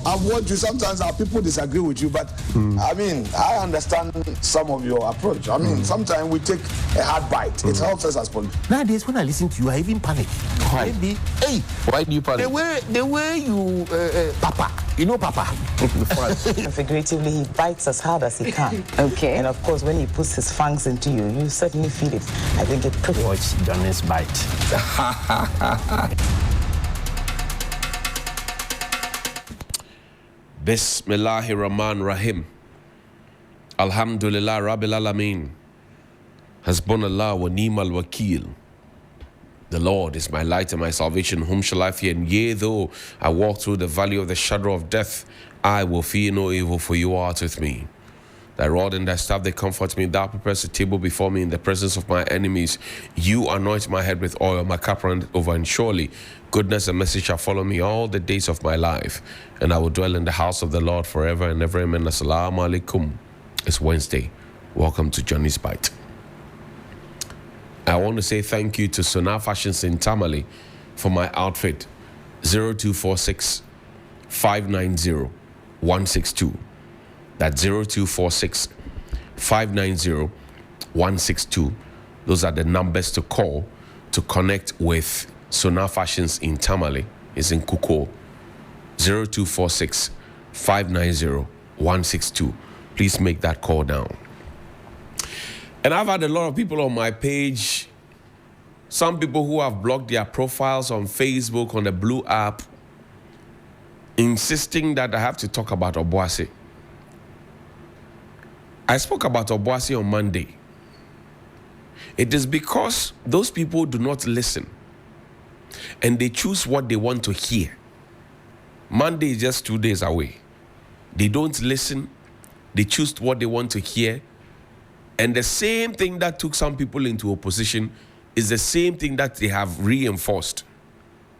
I've watched you. Sometimes our people disagree with you, but I mean, I understand some of your approach. I mean, sometimes we take a hard bite. It helps us as politicians. Nowadays, when I listen to you, I even panic. Why? Maybe, hey, Why do you panic? the way you, Papa, you know Papa. Figuratively, he bites as hard as he can. Okay. And of course, when he puts his fangs into you, you certainly feel it. I think it pretty Watch Johnny's bite. Bismillahir Rahman Rahim. Alhamdulillah Rabbil Alameen. Hasbunallah wa ni'mal wakil. The Lord is my light and my salvation. Whom shall I fear? And yea, though I walk through the valley of the shadow of death, I will fear no evil, for you art with me. Thy rod and thy staff, they comfort me. Thou preparest a table before me in the presence of my enemies. You anoint my head with oil, my cup runneth over, and surely goodness and mercy shall follow me all the days of my life. And I will dwell in the house of the Lord forever and ever. Amen. Assalamu alaikum. It's Wednesday. Welcome to Johnny's Bite. I want to say thank you to Sonar Fashions in Tamale for my outfit. 0246 590 162. That's 0246 590 162. Those are the numbers to call to connect with Sonar Fashions in Tamale. It's in Kuko. 0246 590 162. Please make that call down. And I've had a lot of people on my page, some people who have blocked their profiles on Facebook, on the Blue app, insisting that I have to talk about Obuasi. I spoke about Obuasi on Monday. It is because those people do not listen and they choose what they want to hear. Monday is just 2 days away. They don't listen, they choose what they want to hear. And the same thing that took some people into opposition is the same thing that they have reinforced.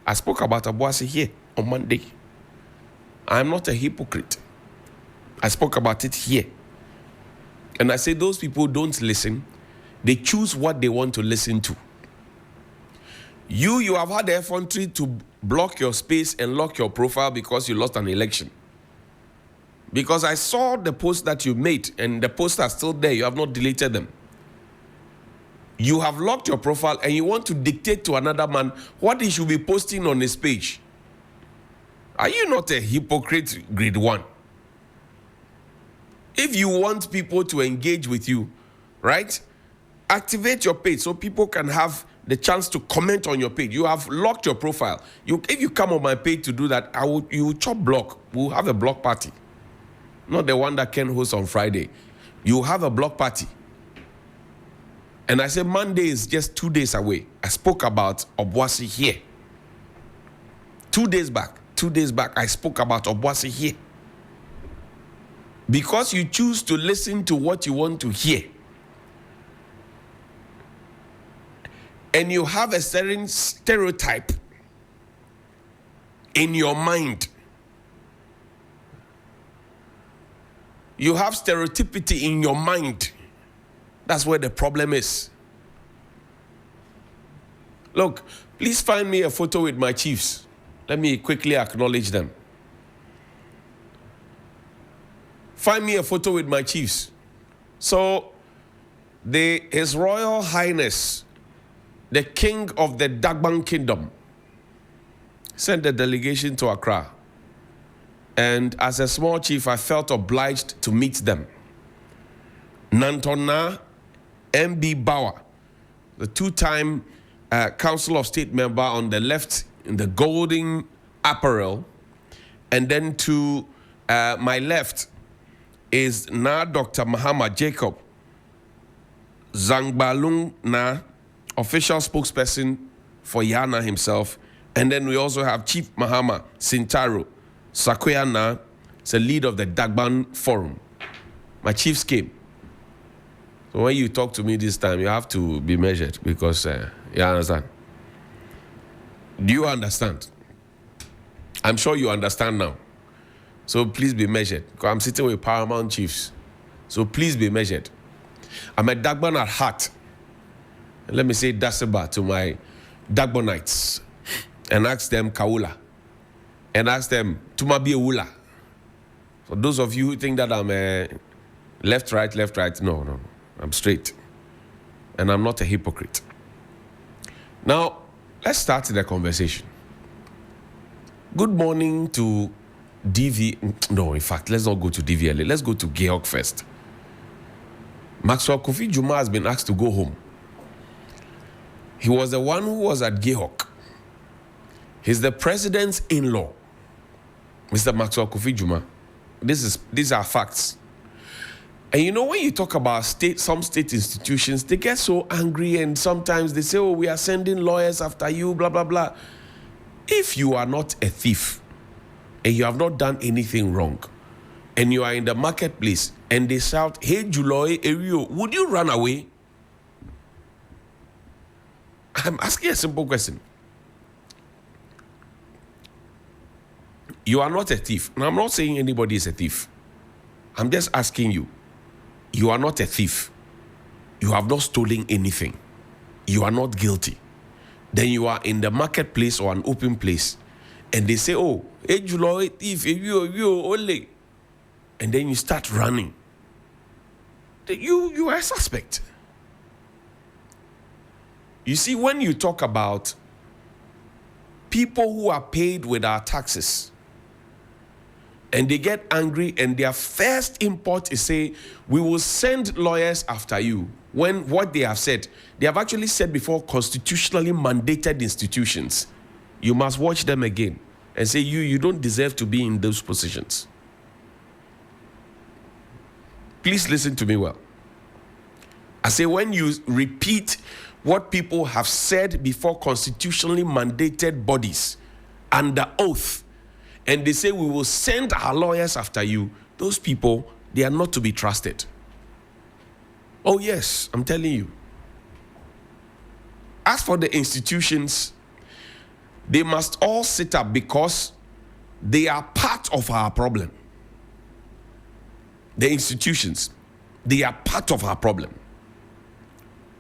I spoke about Obuasi here on Monday. I'm not a hypocrite. I spoke about it here. And I say those people don't listen. They choose what they want to listen to. You have had the effrontery to block your space and lock your profile because you lost an election. Because I saw the post that you made and the posts are still there. You have not deleted them. You have locked your profile and you want to dictate to another man what he should be posting on his page. Are you not a hypocrite grade 1? If you want people to engage with you, right? Activate your page so people can have the chance to comment on your page. You have locked your profile. If you come on my page to do that, you will chop block. We'll have a block party. Not the one that Ken hosts on Friday. You have a block party. And I said Monday is just 2 days away. I spoke about Obuasi here. 2 days back, I spoke about Obuasi here. Because you choose to listen to what you want to hear. And you have a certain stereotype in your mind. You have stereotypity in your mind. That's where the problem is. Look, please find me a photo with my chiefs. Let me quickly acknowledge them. Find me a photo with my chiefs. So, His Royal Highness, the King of the Dagban Kingdom, sent a delegation to Accra. And as a small chief, I felt obliged to meet them. Nantona MB Bauer, the two-time Council of State member on the left in the golden apparel. And then to my left is Na Dr. Mahama Jacob Zangbalung Na, official spokesperson for Yana himself. And then we also have Chief Mahama Sintaro Sakoya Na, is the lead of the Dagban Forum. My chiefs came. So when you talk to me this time, you have to be measured because you understand. Do you understand? I'm sure you understand now. So please be measured. Because I'm sitting with paramount chiefs. So please be measured. I'm a Dagban at heart. And let me say Daseba to my Dagbanites and ask them Kaula. and ask them, Tuma be a wula. For those of you who think that I'm left, right, no. I'm straight. And I'm not a hypocrite. Now, let's start the conversation. Good morning to DV. No, in fact, let's not go to DVLA. Let's go to GIHOC first. Maxwell Kofi Juma has been asked to go home. He was the one who was at GIHOC. He's the president's in-law, Mr. Maxwell Kofi Juma. These are facts. And you know, when you talk about some state institutions, they get so angry and sometimes they say, oh, we are sending lawyers after you, blah, blah, blah. If you are not a thief and you have not done anything wrong and you are in the marketplace and they shout, hey, Juloy, Erio, would you run away? I'm asking a simple question. You are not a thief. And I'm not saying anybody is a thief. I'm just asking you. You are not a thief. You have not stolen anything. You are not guilty. Then you are in the marketplace or an open place and they say, oh, hey, July, thief, you, only. And then you start running. You are a suspect. You see, when you talk about people who are paid with our taxes, and they get angry and their first import is say, we will send lawyers after you. When what they have said, they have actually said before constitutionally mandated institutions. You must watch them again and say, you don't deserve to be in those positions. Please listen to me well. I say when you repeat what people have said before constitutionally mandated bodies under oath, and they say, we will send our lawyers after you, those people, they are not to be trusted. Oh, yes, I'm telling you. As for the institutions, they must all sit up because they are part of our problem. The institutions, they are part of our problem.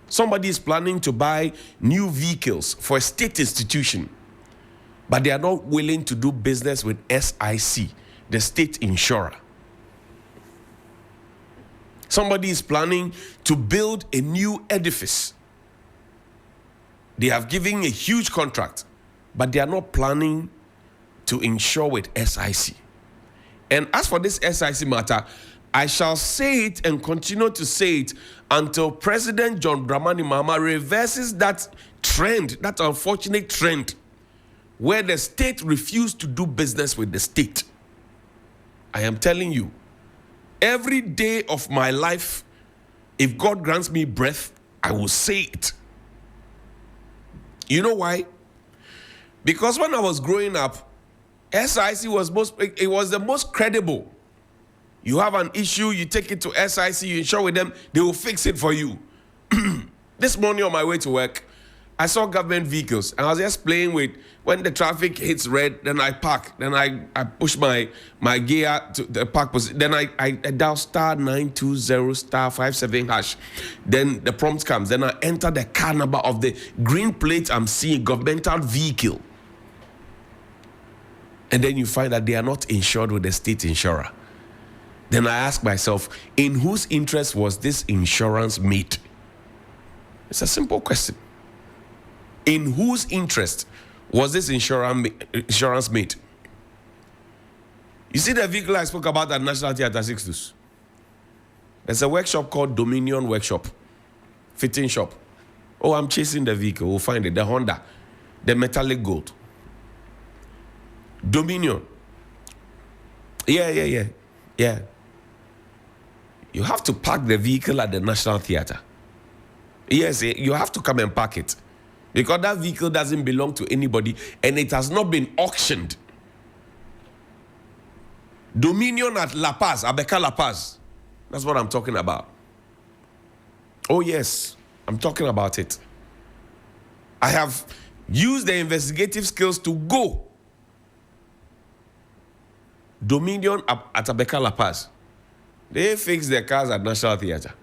Somebody is planning to buy new vehicles for a state institution, but they are not willing to do business with SIC, the state insurer. Somebody is planning to build a new edifice. They have given a huge contract, but they are not planning to insure with SIC. And as for this SIC matter, I shall say it and continue to say it until President John Dramani Mahama reverses that trend, that unfortunate trend, where the state refused to do business with the state. I am telling you, every day of my life, if God grants me breath, I will say it. You know why? Because when I was growing up, SIC was the most credible. You have an issue, you take it to SIC, you insure with them, they will fix it for you. This morning on my way to work, I saw government vehicles and I was just playing with, when the traffic hits red, then I park. Then I push my gear to the park position. Then I dial *920*57#. Then the prompt comes. Then I enter the car number of the green plate I'm seeing, governmental vehicle. And then you find that they are not insured with the state insurer. Then I ask myself, in whose interest was this insurance made? It's a simple question. In whose interest was this insurance made? You see the vehicle I spoke about at National Theatre 62? There's a workshop called Dominion Workshop, fitting shop. Oh, I'm chasing the vehicle. We'll find it. The Honda, the metallic gold. Dominion. Yeah. You have to park the vehicle at the National Theatre. Yes, you have to come and park it. Because that vehicle doesn't belong to anybody and it has not been auctioned. Dominion at La Paz, Abeka La Paz. That's what I'm talking about. Oh yes, I'm talking about it. I have used the investigative skills to go. Dominion at Abeka La Paz. They fix their cars at National Theatre.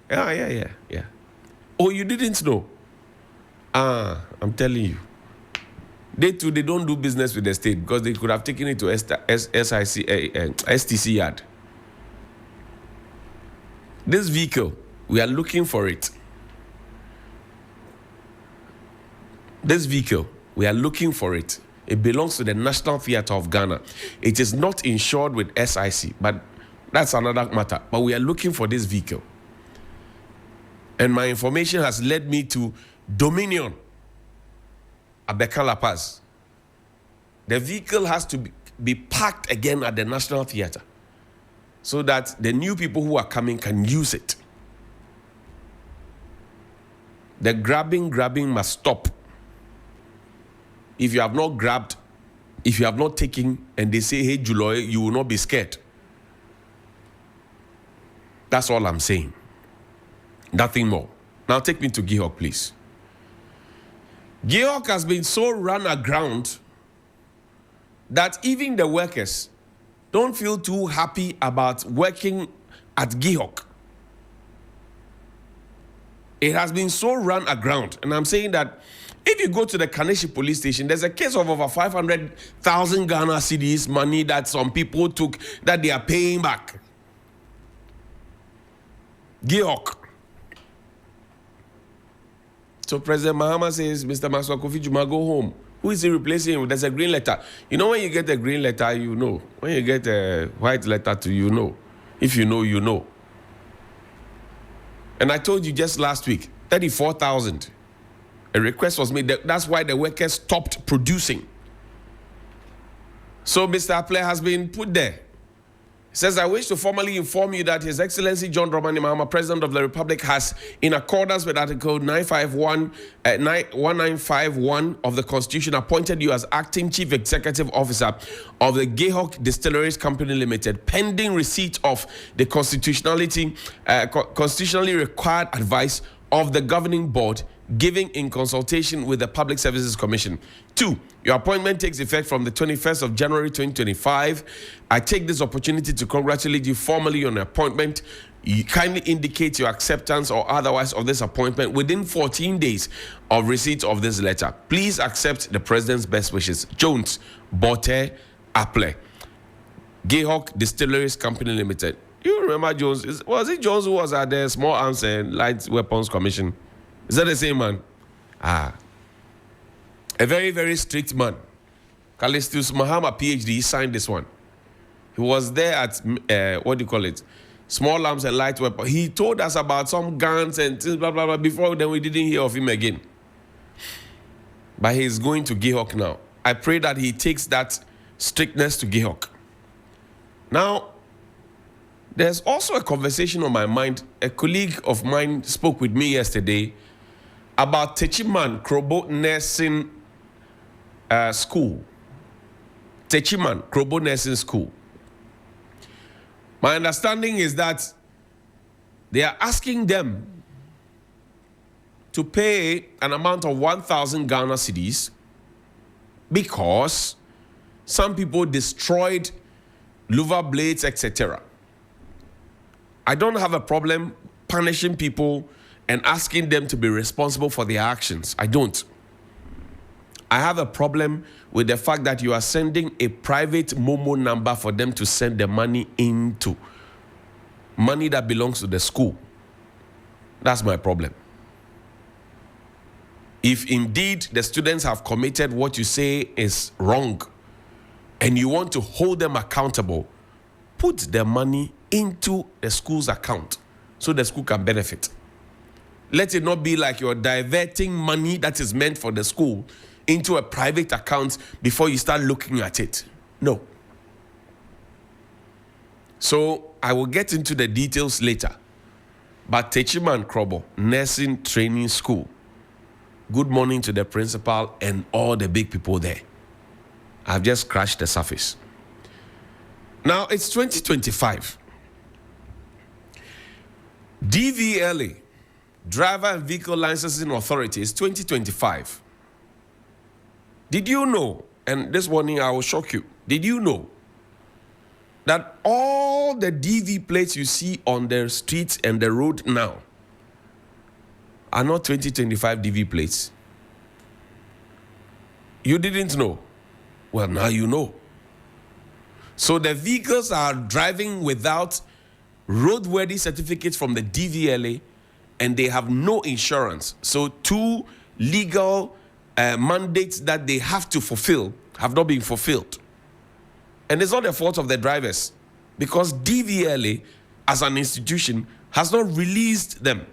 Yeah. Oh, you didn't know? I'm telling you. They too, they don't do business with the state because they could have taken it to STC yard. This vehicle, we are looking for it. This vehicle, we are looking for it. It belongs to the National Theatre of Ghana. It is not insured with SIC, but that's another matter. But we are looking for this vehicle. And my information has led me to Dominion, Abeka La Paz. The vehicle has to be parked again at the National Theatre so that the new people who are coming can use it. The grabbing must stop. If you have not grabbed, if you have not taken, and they say, hey, July, you will not be scared. That's all I'm saying. Nothing more. Now take me to GIHOC, please. GIHOC has been so run aground that even the workers don't feel too happy about working at GIHOC. It has been so run aground. And I'm saying that if you go to the Kaneshi police station, there's a case of over 500,000 Ghana cedis money that some people took that they are paying back. GIHOC. So President Mahama says, Mr. Maxwell Kofi Juma, go home. Who is he replacing him? There's a green letter. You know when you get a green letter, you know. When you get a white letter too, you know. If you know, you know. And I told you just last week, 34,000. A request was made. That's why the workers stopped producing. So Mr. Apple has been put there. He says, I wish to formally inform you that His Excellency John Dramani Mahama, President of the Republic, has, in accordance with Article 1951 of the Constitution, appointed you as Acting Chief Executive Officer of the GIHOC Distilleries Company Limited, pending receipt of the constitutionally required advice of the governing board, giving in consultation with the Public Services Commission. 2, your appointment takes effect from the 21st of January 2025. I take this opportunity to congratulate you formally on the appointment. You kindly indicate your acceptance or otherwise of this appointment within 14 days of receipt of this letter. Please accept the President's best wishes. Jones, Bote, Apple, GIHOC Distilleries Company Limited. You remember Jones? Was it Jones who was at the Small Arms and Light Weapons Commission? Is that the same man? A very, very strict man. Callistus Mahama, PhD, he signed this one. He was there at, what do you call it? Small Arms and Light Weapons. He told us about some guns and things, blah, blah, blah. Before then, we didn't hear of him again. But he's going to GIHOC now. I pray that he takes that strictness to GIHOC. Now, there's also a conversation on my mind. A colleague of mine spoke with me yesterday about Techiman Krobo Nursing School. Techiman Krobo Nursing School. My understanding is that they are asking them to pay an amount of 1,000 Ghana cedis because some people destroyed louver blades, etc. I don't have a problem punishing people and asking them to be responsible for their actions. I don't. I have a problem with the fact that you are sending a private Momo number for them to send the money into. Money that belongs to the school. That's my problem. If indeed the students have committed what you say is wrong and you want to hold them accountable, put the money into the school's account so the school can benefit. Let it not be like you're diverting money that is meant for the school into a private account before you start looking at it. No. So I will get into the details later. But Techiman Krobo, Nursing Training School. Good morning to the principal and all the big people there. I've just scratched the surface. Now it's 2025. DVLA, Driver and Vehicle Licensing Authority, is 2025. Did you know, and this morning I will shock you, did you know that all the DV plates you see on the streets and the road now are not 2025 DV plates? You didn't know? Well, now you know. So the vehicles are driving without roadworthy certificates from the DVLA, and they have no insurance. So 2 legal mandates that they have to fulfill have not been fulfilled. And it's not the fault of the drivers, because DVLA as an institution has not released them.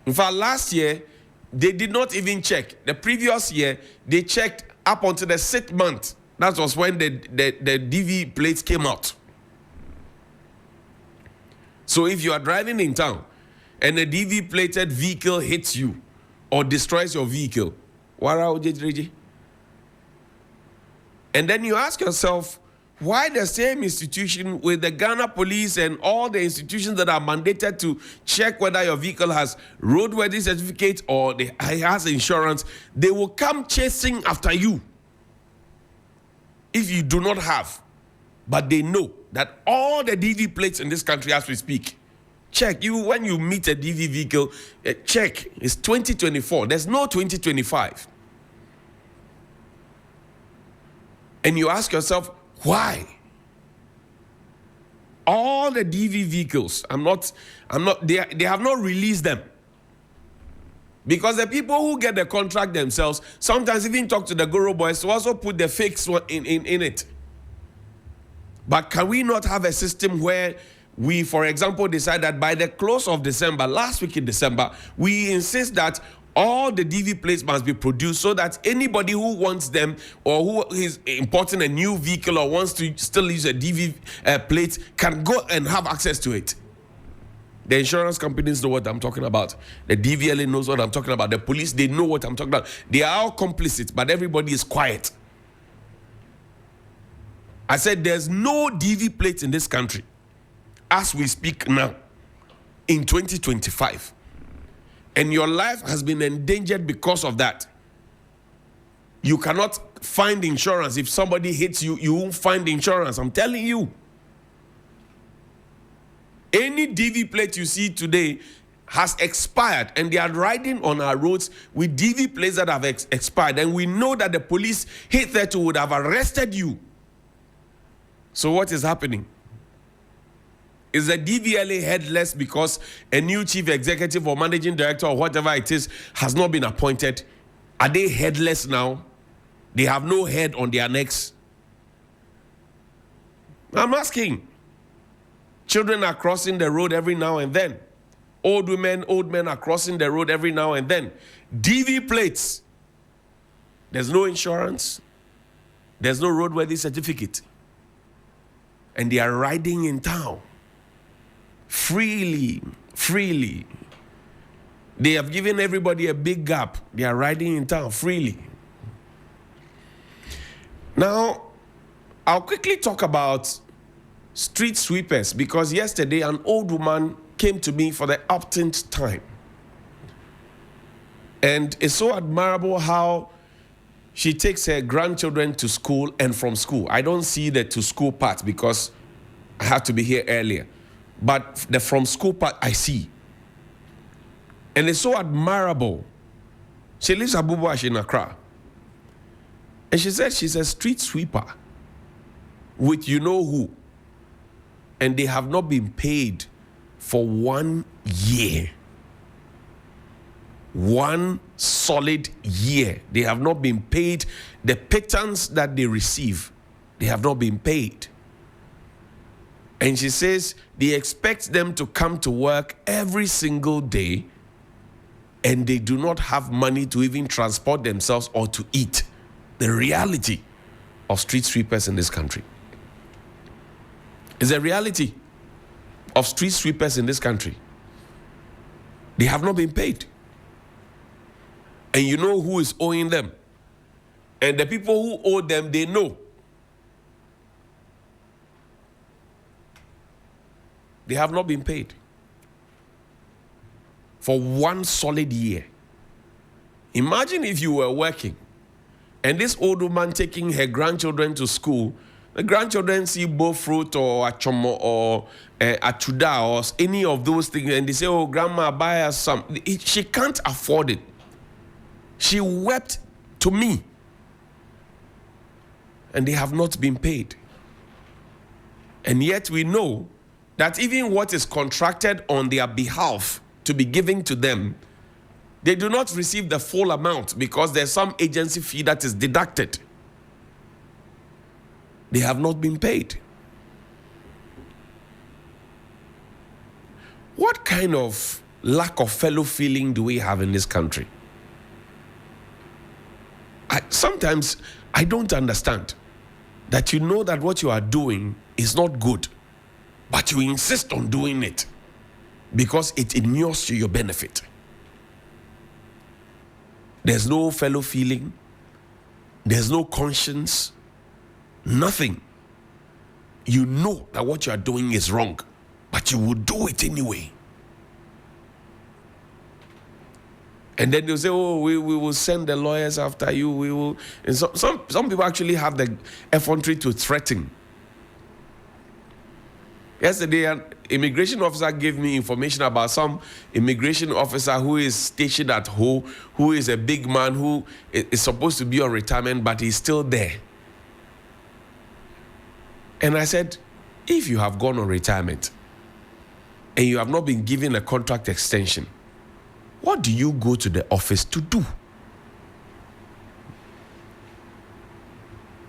In fact, last year, they did not even check. The previous year, they checked up until the 6th month. That was when the DV plates came out. So if you are driving in town and a DV plated vehicle hits you or destroys your vehicle, and then you ask yourself, why the same institution with the Ghana police and all the institutions that are mandated to check whether your vehicle has roadworthy certificate or it has insurance, they will come chasing after you if you do not have. But they know that all the DV plates in this country as we speak, check. When you meet a DV vehicle, check. It's 2024. There's no 2025. And you ask yourself, why? All the DV vehicles, they have not released them. Because the people who get the contract themselves sometimes even talk to the Guru boys to also put the fakes in it. But can we not have a system where we, for example, decide that by the close of December, last week in December, we insist that all the DV plates must be produced so that anybody who wants them or who is importing a new vehicle or wants to still use a DV plate can go and have access to it. The insurance companies know what I'm talking about. The DVLA knows what I'm talking about. The police, they know what I'm talking about. They are all complicit, but everybody is quiet. I said there's no DV plate in this country as we speak now in 2025. And your life has been endangered because of that. You cannot find insurance. If somebody hits you, you won't find insurance. I'm telling you. Any DV plate you see today has expired, and they are riding on our roads with DV plates that have expired. And we know that the police hitherto would have arrested you. So what is happening? Is the DVLA headless because a new chief executive or managing director or whatever it is has not been appointed? Are they headless now? They have no head on their necks? I'm asking. Children are crossing the road every now and then. Old men are crossing the road every now and then. DV plates. There's no insurance. There's no roadworthy certificate. And they are riding in town. Freely. They have given everybody a big gap. They are riding in town freely. Now, I'll quickly talk about street sweepers, because yesterday an old woman came to me for the umpteenth time. And it's so admirable how she takes her grandchildren to school and from school. I don't see the to school part because I have to be here earlier. But the from school part, I see. And it's so admirable. She lives at Bubuash in Accra. And she said she's a street sweeper with you know who. And they have not been paid for 1 year. 1 solid year. They have not been paid. The pittance that they receive, they have not been paid. And she says they expect them to come to work every single day, and they do not have money to even transport themselves or to eat. The reality of street sweepers in this country is the reality of street sweepers in this country. They have not been paid. And you know who is owing them. And the people who owe them, they know. They have not been paid for 1 solid year. Imagine if you were working and this old woman taking her grandchildren to school. The grandchildren see both fruit or achomo or atuda or any of those things, and they say, oh, grandma, buy us some. She can't afford it. She wept to me and they have not been paid. And yet we know that even what is contracted on their behalf to be given to them, they do not receive the full amount because there's some agency fee that is deducted. They have not been paid. What kind of lack of fellow feeling do we have in this country? Sometimes I don't understand that you know that what you are doing is not good, but you insist on doing it because it inures to your benefit. There's no fellow feeling. There's no conscience. Nothing. You know that what you are doing is wrong, but you will do it anyway. And then they'll say, oh, we will send the lawyers after you. We will. And some people actually have the effrontery to threaten. Yesterday, an immigration officer gave me information about some immigration officer who is stationed at Ho, who is a big man who is supposed to be on retirement, but he's still there. And I said, if you have gone on retirement and you have not been given a contract extension, what do you go to the office to do?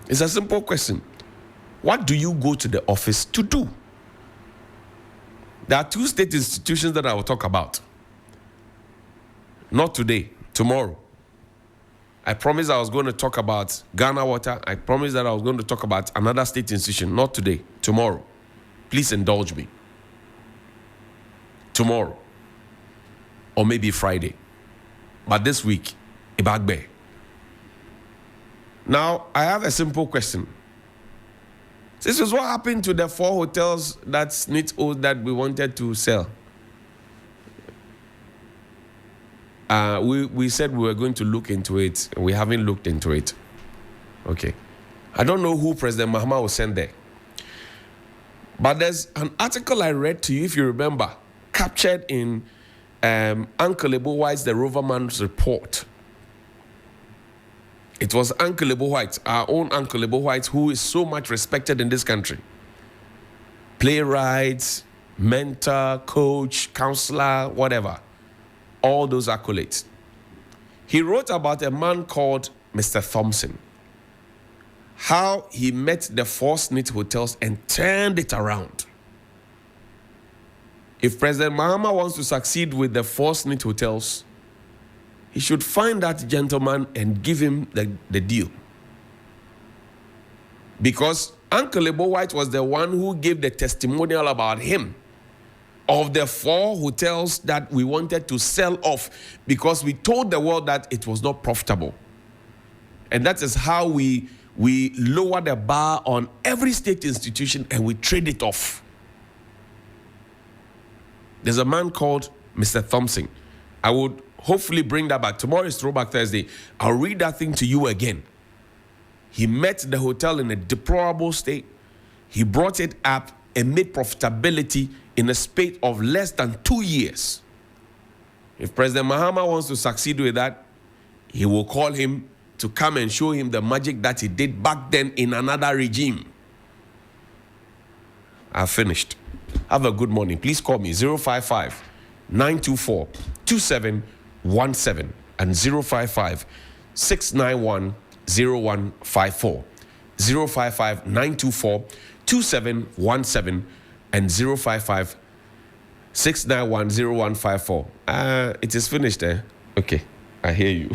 It's a simple question. What do you go to the office to do? There are two state institutions that I will talk about. Not today, tomorrow. I promised I was going to talk about Ghana Water. I promised that I was going to talk about another state institution. Not today, tomorrow. Please indulge me. Tomorrow. Or maybe Friday. But this week, Ibagbe. Now, I have a simple question. This is what happened to the 4 hotels that SNIT owed that we wanted to sell. We said we were going to look into it. We haven't looked into it. Okay. I don't know who President Mahama will send there. But there's an article I read to you, if you remember, captured in Uncle Ebo White's The Roverman's report. It was Uncle Ebo White, our own Uncle Ebo White, who is so much respected in this country. Playwright, mentor, coach, counselor, whatever. All those accolades. He wrote about a man called Mr. Thompson. How he met the 4 SNIT hotels and turned it around. If President Mahama wants to succeed with the 4 SNIT hotels, he should find that gentleman and give him the deal. Because Uncle Ebo White was the one who gave the testimonial about him of the 4 hotels that we wanted to sell off because we told the world that it was not profitable. And that is how we lower the bar on every state institution and we trade it off. There's a man called Mr. Thompson. I would hopefully bring that back. Tomorrow is Throwback Thursday. I'll read that thing to you again. He met the hotel in a deplorable state. He brought it up and made profitability in a space of less than 2 years. If President Mahama wants to succeed with that, he will call him to come and show him the magic that he did back then in another regime. I've finished. Have a good morning. Please call me 055-924-2717 and 055-691-0154. 055-924-2717 and 055-691-0154. It is finished, eh? Okay, I hear you.